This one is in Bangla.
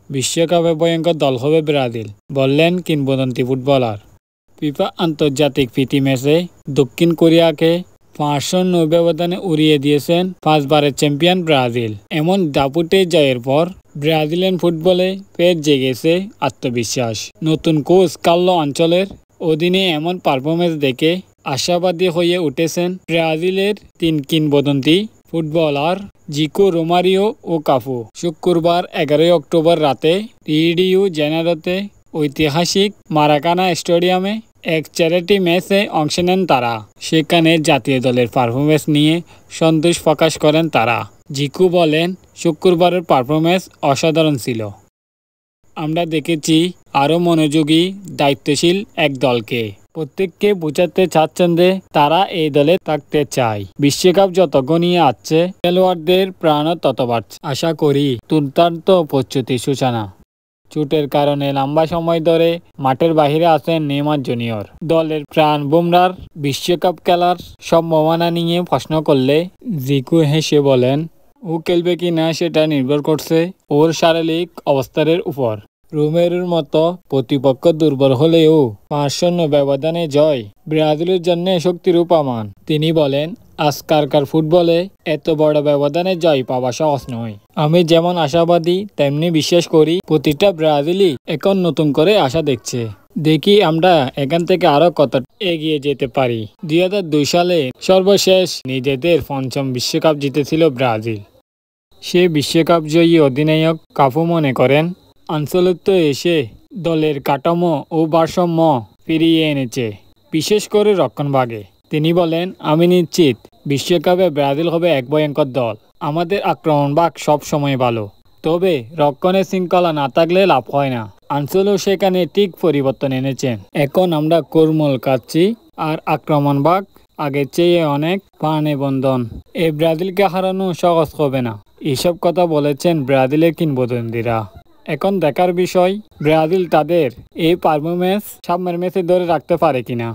বিশ্বকাপে ভয়ঙ্কর দল হবে ব্রাজিল, বললেন কিংবদন্তি ফুটবলার। ফিফা আন্তর্জাতিক প্রীতি ম্যাচে দক্ষিণ কোরিয়াকে 5-0 ব্যবধানে উড়িয়ে দিয়েছেন 5 বারের চ্যাম্পিয়ন ব্রাজিল। এমন দাপুটে জয়ের পর ব্রাজিলিয়ান ফুটবলে ফের জেগেছে আত্মবিশ্বাস। নতুন কোচ কার্লো আনচেলত্তির অধীনে এমন পারফরমেন্স দেখে আশাবাদী হয়ে উঠেছেন ব্রাজিলের 3 কিংবদন্তি ফুটবলার জিকো, রোমারিও ও কাফু। শুক্রবার 11 অক্টোবর রাতে রিও ডি জেনেরোতে ঐতিহাসিক মারাকানা স্টেডিয়ামে এক চ্যারিটি ম্যাচে অংশ নেন তারা। সেখানে জাতীয় দলের পারফরমেন্স নিয়ে সন্তোষ প্রকাশ করেন তারা। জিকো বলেন, শুক্রবারের পারফরমেন্স অসাধারণ ছিল। আমরা দেখেছি আরও মনোযোগী, দায়িত্বশীল এক দলকে। প্রত্যেককে বোঝাতে চাচ্ছেন যে তারা এই দলে থাকতে চায়। বিশ্বকাপ যত ঘনিয়ে আসছে, খেলোয়াড়দের প্রাণও তত বাড়ছে। আশা করি দুর্দান্ত প্রস্তুতির সূচনা। চোটের কারণে লম্বা সময় ধরে মাঠের বাইরে আছেন নেইমার জুনিয়র। দলের প্রাণ বুমরার বিশ্বকাপ খেলার সম্ভাবনা নিয়ে প্রশ্ন করলে জিকো হেসে বলেন, ও খেলবে কিনা সেটা নির্ভর করছে ওর শারীরিক অবস্থার উপর। রোমেরোর মতো প্রতিপক্ষ দুর্বল হলেও 5-0 ব্যবধানে জয় ব্রাজিলের জন্য শক্তির প্রমাণ। তিনি বলেন, আজকালকার ফুটবলে এত বড় ব্যবধানে জয় পাওয়া সহজ নয়। আমি যেমন আশাবাদী তেমনি বিশ্বাস করি প্রতিটা ব্রাজিলই এখন নতুন করে আশা দেখছে। দেখি আমরা এখান থেকে আরো কত এগিয়ে যেতে পারি। 2002 সালে সর্বশেষ নিজেদের 5ম বিশ্বকাপ জিতেছিল ব্রাজিল। সে বিশ্বকাপ জয়ী অধিনায়ক কাফু মনে করেন, আনচেলত্তি এসে দলের কাঠামো ও ভারসাম্য ফিরিয়ে এনেছে, বিশেষ করে রক্ষণভাগে। তিনি বলেন, আমি নিশ্চিত বিশ্বকাপে ব্রাজিল হবে এক ভয়ঙ্কর দল। আমাদের আক্রমণভাগ সব সময় ভালো, তবে রক্ষণের শৃঙ্খলা না থাকলে লাভ হয় না। আনচেলত্তি সেখানে ঠিক পরিবর্তন এনেছেন। এখন আমরা কোরমল কাটছি আর আক্রমণভাগ আগের চেয়ে অনেক প্রাণবন্ধন। এই ব্রাজিলকে হারানো সহজ হবে না। এসব কথা বলেছেন ব্রাজিলের কিংবদন্তিরা। এখন দেখার বিষয় ব্রাজিল তাদের এই পারফরমেন্স সামনের ম্যাচে ধরে রাখতে পারে কিনা।